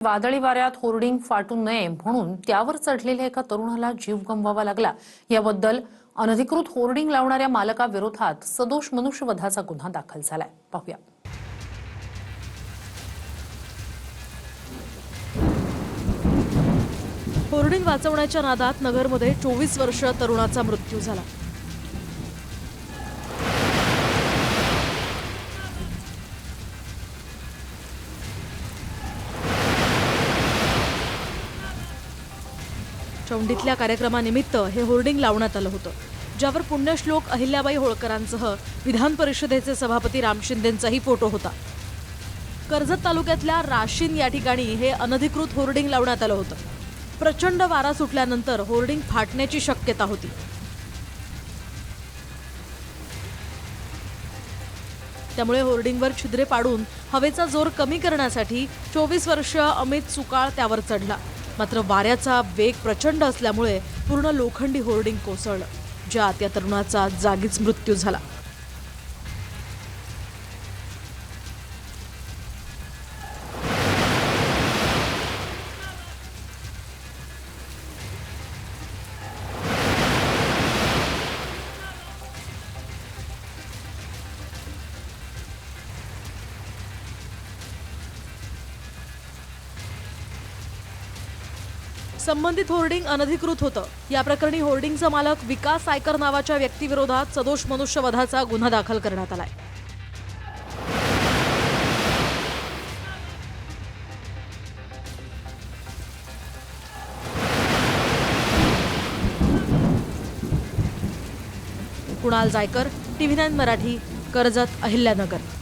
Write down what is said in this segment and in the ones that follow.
वादळी वाऱ्यात होर्डिंग फाटू नये म्हणून त्यावर चढलेल्या एका तरुणाला जीव गमवावा लागला। याबद्दल अनधिकृत होर्डिंग लावणाऱ्या मालकाविरोधात सदोष मनुष्यवधाचा गुन्हा दाखल झालाय। पाहूया। होर्डिंग वाचवण्याच्या नादात नगरमध्ये 24 वर्षीय तरुणाचा मृत्यू झाला। चौंडीतल्या कार्यक्रमानिमित्त हे होर्डिंग लावण्यात आलं होतं, ज्यावर पुण्यश्लोक अहिल्याबाई होळकरांसह विधान परिषदेचे सभापती राम शिंदेंचाही फोटो होता। कर्जत तालुक्यातल्या राशीन या ठिकाणी हे अनधिकृत होर्डिंग लावण्यात आलं होतं। प्रचंड वारा सुटल्यानंतर होर्डिंग फाटण्याची शक्यता होती। त्यामुळे होर्डिंगवर छिद्रे पाडून हवेचा जोर कमी करण्यासाठी 24 वर्षीय अमित सुकाळ त्यावर चढला। मात्र वाऱ्याचा वेग प्रचंड असल्यामुळे पूर्ण लोखंडी होर्डिंग कोसळलं, ज्यात या तरुणाचा जागीच मृत्यू झाला। संबंधित होर्डिंग अनधिकृत होतं। या प्रकरणी होर्डिंगचा मालक विकास आयकर नावाच्या व्यक्तीविरोधात सदोष मनुष्यवधाचा गुन्हा दाखल करण्यात आलाय। कुणाल जायकर, TV9 मराठी, कर्जत, अहिल्यानगर।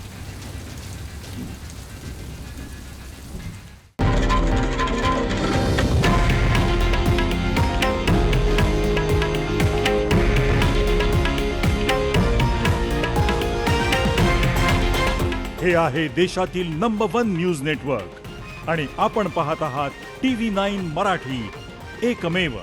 हे आहे देशातील नंबर 1 न्यूज नेटवर्क आणि आपण पाहत आहात TV9 मराठी, एकमेव।